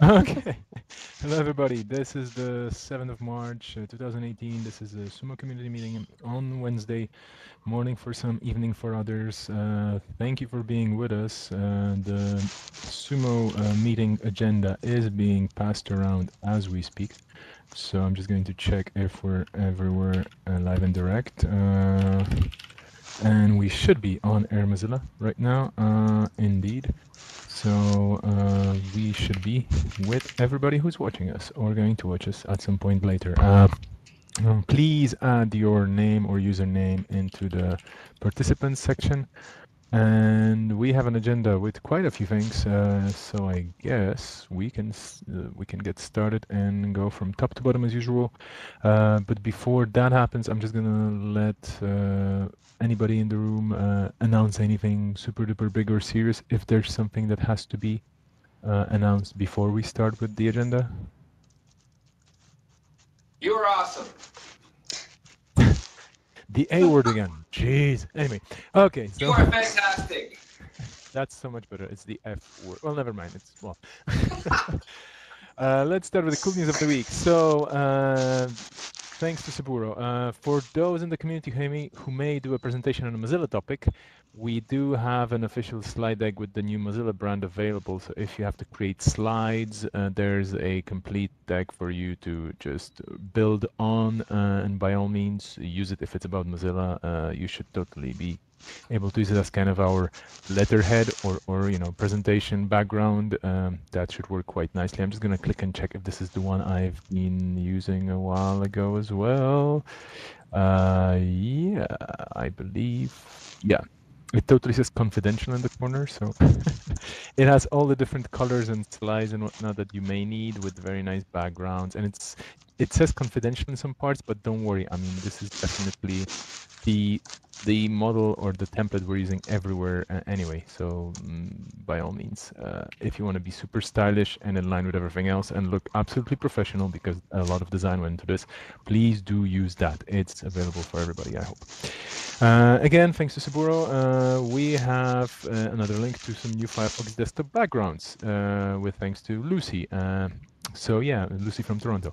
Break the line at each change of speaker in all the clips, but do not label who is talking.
Okay. Hello, everybody. This is the 7th of March, 2018. This is a SUMO community meeting on Wednesday morning for some, evening for others. Thank you for being with us. The SUMO meeting agenda is being passed around as we speak. So I'm just going to check if we're everywhere live and direct. And we should be on Air Mozilla right now, indeed. So we should be with everybody who's watching us or going to watch us at some point later. Please add your name or username into the participants section. And we have an agenda with quite a few things, so I guess we can get started and go from top to bottom as usual. But before that happens, I'm just gonna let anybody in the room announce anything super duper big or serious if there's something that has to be announced before we start with the agenda.
You're awesome.
The A word again. Jeez. Anyway, okay. So
you are fantastic.
That's so much better. It's the F word. Well, never mind. It's well. Let's start with the cool news of the week. So, thanks to Saburo. For those in the community who may do a presentation on a Mozilla topic, we do have an official slide deck with the new Mozilla brand available. So if you have to create slides, there's a complete deck for you to just build on. And by all means, use it if it's about Mozilla. You should totally be able to use it as kind of our letterhead or presentation background. That should work quite nicely. I'm just going to click and check if this is the one I've been using a while ago as well. Yeah, I believe. Yeah, it totally says confidential in the corner, so it has all the different colors and slides and whatnot that you may need with very nice backgrounds. And it says confidential in some parts, but don't worry. I mean, this is definitely the model or the template we're using everywhere anyway. So by all means, if you want to be super stylish and in line with everything else and look absolutely professional, because a lot of design went into this, please do use that. It's available for everybody, I hope. Again, thanks to Saburo, we have another link to some new Firefox desktop backgrounds with thanks to Lucy. So yeah, Lucy from Toronto.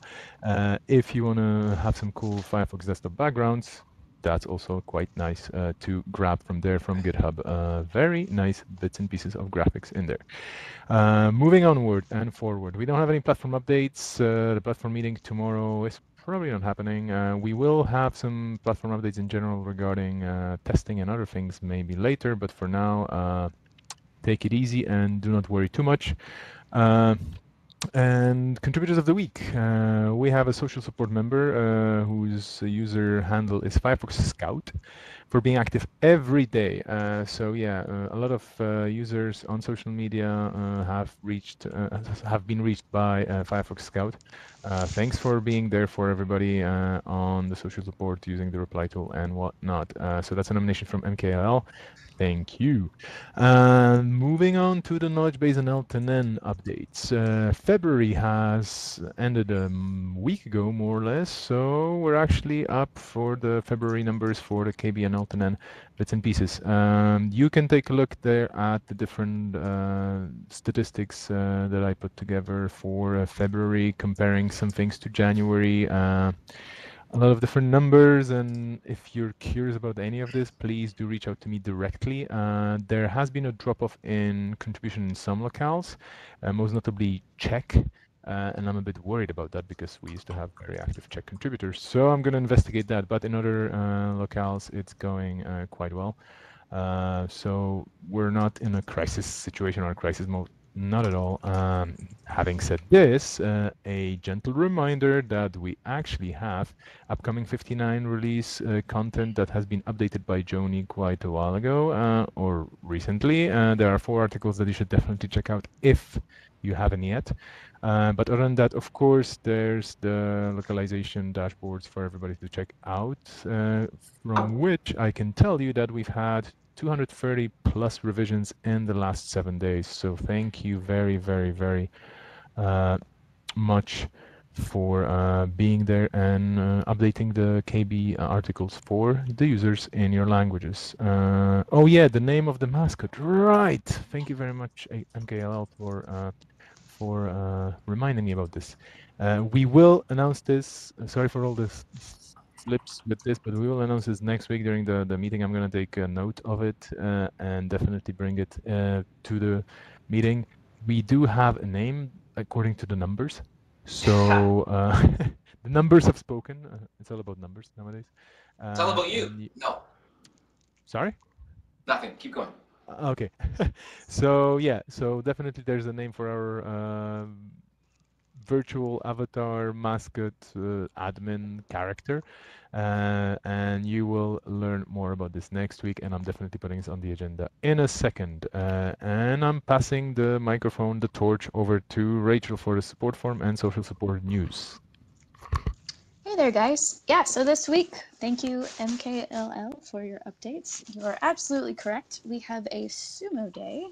If you want to have some cool Firefox desktop backgrounds, that's also quite nice to grab from there from GitHub. Very nice bits and pieces of graphics in there. Moving onward and forward, we don't have any platform updates. The platform meeting tomorrow is probably not happening. We will have some platform updates in general regarding testing and other things maybe later, but for now, take it easy and do not worry too much. And contributors of the week, we have a social support member whose user handle is Firefox Scout for being active every day. So yeah, a lot of users on social media have been reached by Firefox Scout. Thanks for being there for everybody on the social support using the reply tool and whatnot. So that's a nomination from MKLL. Thank you. Moving on to the knowledge base and LTNN updates. February has ended a week ago, more or less, so we're actually up for the February numbers for the KB and LTNN bits and pieces. You can take a look there at the different statistics that I put together for February, comparing some things to January. A lot of different numbers, and if you're curious about any of this, please do reach out to me directly. There has been a drop-off in contribution in some locales, most notably Czech, and I'm a bit worried about that because we used to have very active Czech contributors. So I'm going to investigate that, but in other locales, it's going quite well. So we're not in a crisis situation or a crisis mode. Not at all. Having said this, a gentle reminder that we actually have upcoming 59 release content that has been updated by Joni quite a while ago or recently. There are 4 articles that you should definitely check out if you haven't yet. But other than that, of course, there's the localization dashboards for everybody to check out, from which I can tell you that we've had 230 plus revisions in the last 7 days. So thank you very, very, very much for being there and updating the KB articles for the users in your languages. Oh yeah, the name of the mascot, right. Thank you very much, MKLL, for reminding me about this. We will announce this. Sorry for all this slips with this, but we will announce this next week during the meeting. I'm going to take a note of it and definitely bring it to the meeting. We do have a name according to the numbers. So the numbers have spoken. It's all about numbers nowadays.
It's all about you.
And
No,
sorry?
nothing. Keep going.
Okay. So yeah, so definitely there's a name for our virtual avatar mascot admin character, and you will learn more about this next week, and I'm definitely putting this on the agenda in a second. And I'm passing the microphone, the torch, over to Rachel for the support form and social support news.
Hey there, guys. Yeah, so this week, thank you, MKLL, for your updates. You are absolutely correct. We have a SUMO day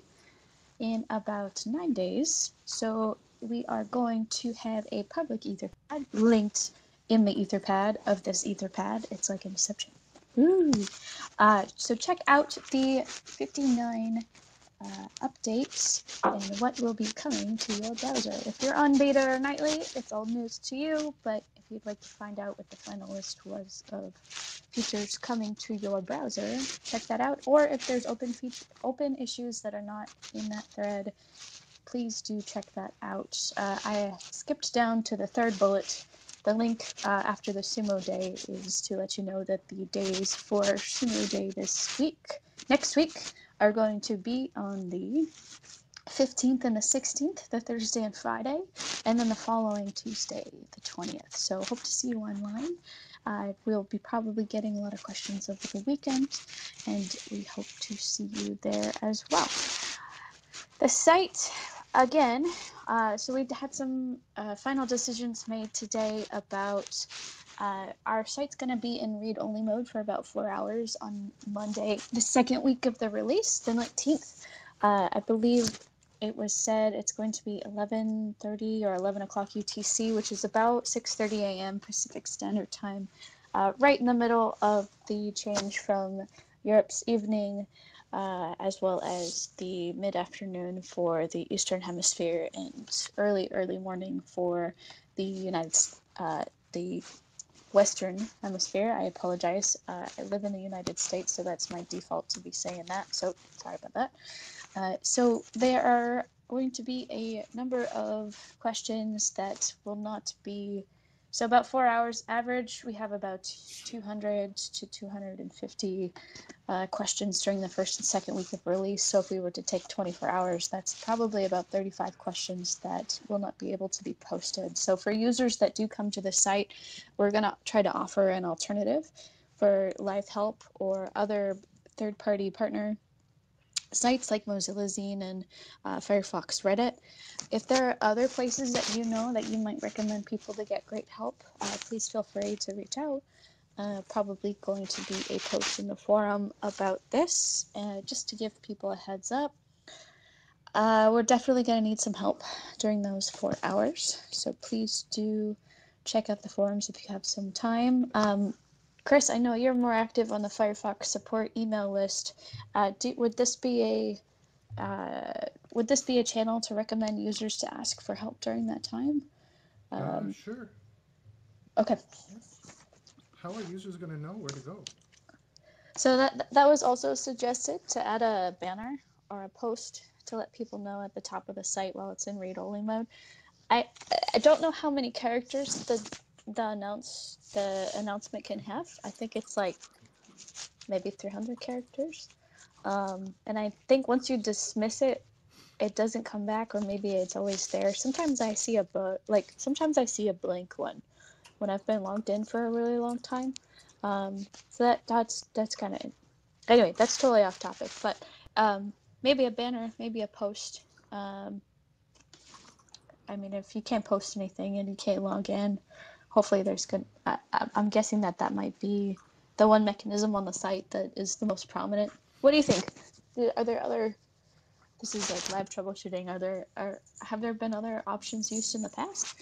in about 9 days. So we are going to have a public Etherpad linked in the Etherpad of this Etherpad. It's like Inception. Ooh. So check out the 59 updates and what will be coming to your browser. If you're on beta or nightly, it's old news to you, but if you'd like to find out what the final list was of features coming to your browser, check that out. Or if there's open issues that are not in that thread, please do check that out. I skipped down to the third bullet. The link after the SUMO day is to let you know that the days for SUMO day next week, are going to be on the 15th and the 16th, the Thursday and Friday, and then the following Tuesday, the 20th. So hope to see you online. We'll be probably getting a lot of questions over the weekend, and we hope to see you there as well. The site, again, so we had some final decisions made today about our site's going to be in read-only mode for about 4 hours on Monday, the second week of the release, the 19th. I believe it was said it's going to be 11:30 or 11 o'clock UTC, which is about 6:30 a.m. Pacific Standard Time, right in the middle of the change from Europe's evening as well as the mid-afternoon for the Eastern Hemisphere and early morning for the the Western Hemisphere. I apologize. I live in the United States, so that's my default to be saying that. So sorry about that. So there are going to be a number of questions that will not be. So about 4 hours average, we have about 200 to 250 questions during the first and second week of release. So if we were to take 24 hours, that's probably about 35 questions that will not be able to be posted. So for users that do come to the site, we're going to try to offer an alternative for live help or other third-party partner sites like Mozilla Zine and Firefox Reddit. If there are other places that you know that you might recommend people to get great help, please feel free to reach out. Probably going to be a post in the forum about this, just to give people a heads up. We're definitely going to need some help during those 4 hours, so please do check out the forums if you have some time. Chris, I know you're more active on the Firefox support email list. Would this be a channel to recommend users to ask for help during that time?
Sure.
Okay.
How are users going to know where to go?
So that was also suggested, to add a banner or a post to let people know at the top of the site while it's in read-only mode. I don't know how many characters the announcement can have. I think it's like maybe 300 characters. And I think once you dismiss it, it doesn't come back, or maybe it's always there. Sometimes I see a blank one when I've been logged in for a really long time. So that's kind of, anyway, that's totally off topic, but maybe a banner, maybe a post. I mean, if you can't post anything and you can't log in, hopefully there's good. I'm guessing that might be the one mechanism on the site that is the most prominent. What do you think? Are there other? This is like live troubleshooting. Have there been other options used in the past?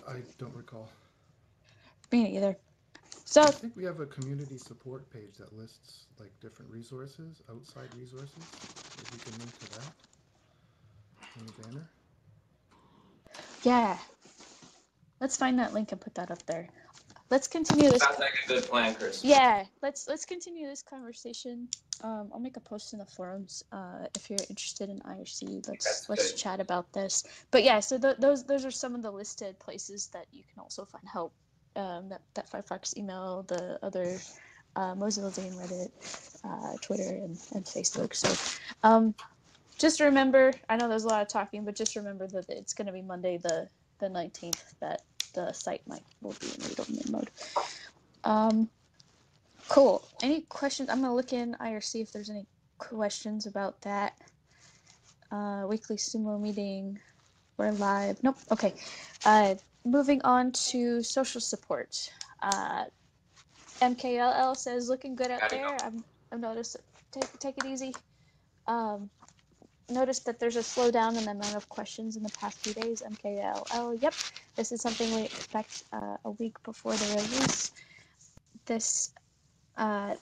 I don't recall.
Me neither. So
I think we have a community support page that lists like different resources, outside resources. If we can link to that. on the banner?
Yeah. Let's find that link and put that up there. Let's continue this.
Sounds like a good plan, Chris.
Yeah, let's continue this conversation. I'll make a post in the forums if you're interested in IRC. Let's chat about this. But yeah, so those are some of the listed places that you can also find help. That Firefox email, the other Mozilla Zane, Reddit, Twitter, and Facebook. So just remember, I know there's a lot of talking, but just remember that it's going to be Monday the 19th that the site will be in read-only mode. Cool. Any questions? I'm gonna look in IRC if there's any questions about that. Weekly sumo meeting. We're live. Nope. Okay. Moving on to social support. MKLL says looking good out there. I've noticed. Take it easy. Noticed that there's a slowdown in the amount of questions in the past few days. MKLL. Yep. This is something we expect a week before the release.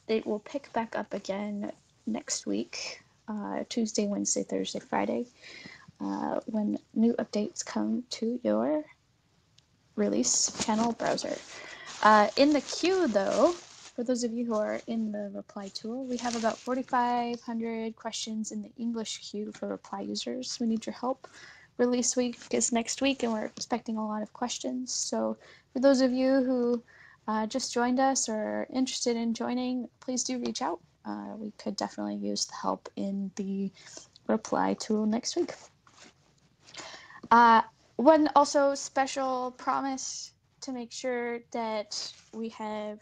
It will pick back up again next week, Tuesday, Wednesday, Thursday, Friday, when new updates come to your release channel browser. In the queue, though, for those of you who are in the reply tool, we have about 4,500 questions in the English queue for reply users. We need your help. Release week is next week, and we're expecting a lot of questions. So for those of you who just joined us or are interested in joining, please do reach out. We could definitely use the help in the reply tool next week. One also special promise to make sure that we have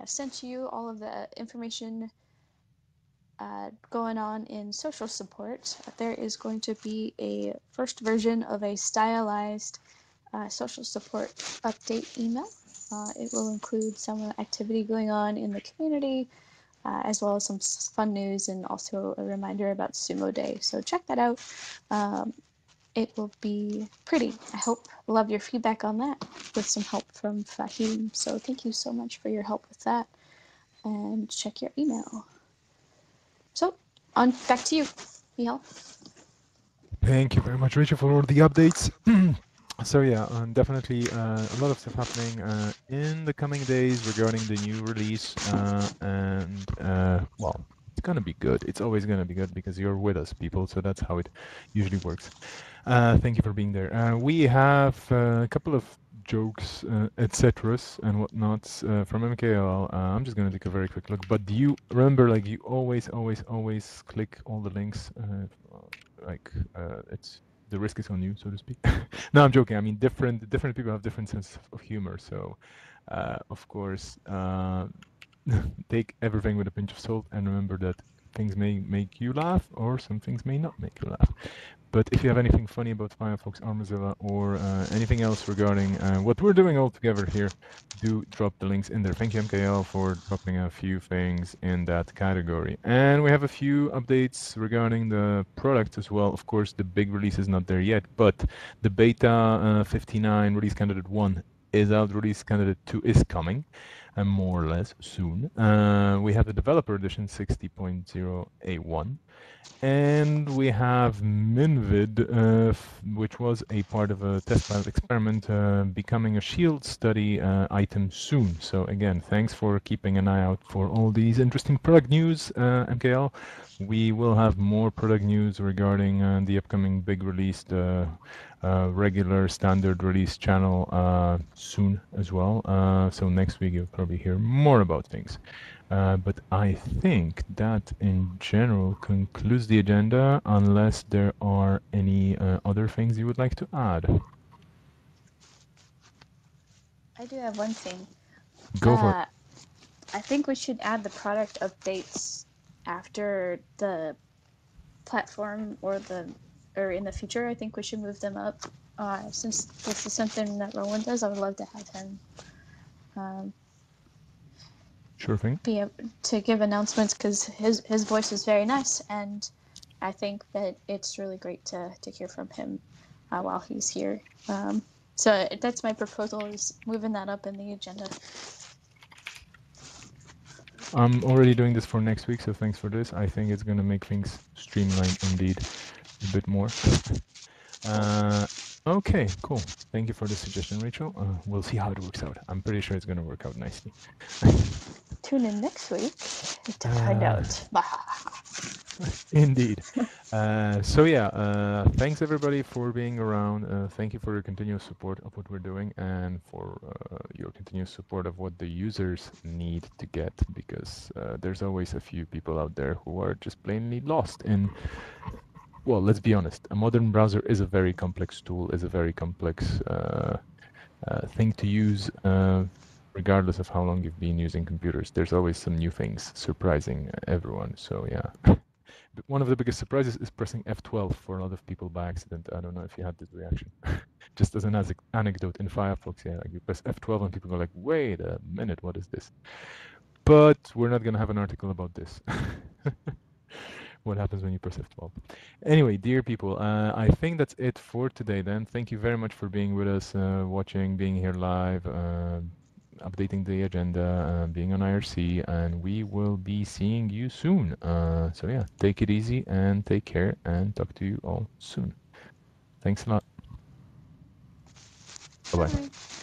sent you all of the information going on in social support. There is going to be a first version of a stylized social support update email. It will include some activity going on in the community, as well as some fun news and also a reminder about Sumo Day. So check that out. It will be pretty. I hope. Love your feedback on that with some help from Fahim. So thank you so much for your help with that. And check your email. So back to you, Mihal.
Thank you very much, Rachel, for all the updates. So yeah, definitely a lot of stuff happening in the coming days regarding the new release, and well, it's gonna be good. It's always gonna be good because you're with us, people. So that's how it usually works. Thank you for being there. We have a couple of jokes, etc. and whatnots from MKL. I'm just gonna take a very quick look. But do you remember, like, you always click all the links? It's the risk is on you, so to speak. No, I'm joking. I mean, different people have different sense of humor. So, of course, take everything with a pinch of salt and remember that things may make you laugh or some things may not make you laugh. But if you have anything funny about Firefox or Mozilla or anything else regarding what we're doing all together here, do drop the links in there. Thank you, MKL, for dropping a few things in that category. And we have a few updates regarding the product as well. Of course, the big release is not there yet, but the beta 59 release candidate 1 is out. Release candidate 2 is coming, and more or less soon. We have the developer edition 60.0A1. And we have Minvid, which was a part of a test pilot experiment, becoming a shield study item soon. So again, thanks for keeping an eye out for all these interesting product news, MKL. We will have more product news regarding the upcoming big release, the regular standard release channel soon as well. So next week you'll probably hear more about things. But I think that in general concludes the agenda, unless there are any other things you would like to add.
I do have one thing.
Go for it.
I think we should add the product updates after the platform or in the future. I think we should move them up. Since this is something that Rowan does, I would love to have him
Sure thing.
be able to give announcements because his voice is very nice, and I think that it's really great to hear from him while he's here. So that's my proposal, is moving that up in the agenda.
I'm already doing this for next week, so thanks for this. I think it's going to make things streamlined indeed. a bit more. Okay, cool. Thank you for the suggestion, Rachel. We'll see how it works out. I'm pretty sure it's going to work out nicely.
Tune in next week to find out.
Indeed. So yeah, thanks everybody for being around. Thank you for your continuous support of what we're doing and for your continuous support of what the users need to get, because there's always a few people out there who are just plainly lost in, well, let's be honest, a modern browser is a very complex tool, is a very complex thing to use, regardless of how long you've been using computers. There's always some new things surprising everyone. So yeah. One of the biggest surprises is pressing F12 for a lot of people by accident. I don't know if you had this reaction. Just as an anecdote, in Firefox, yeah, like you press F12 and people go like, wait a minute, what is this? But we're not going to have an article about this. What happens when you press F12. Anyway, dear people, I think that's it for today then. Thank you very much for being with us, watching, being here live, updating the agenda, being on IRC, and we will be seeing you soon. So yeah, take it easy and take care, and talk to you all soon. Thanks a lot. Bye-bye.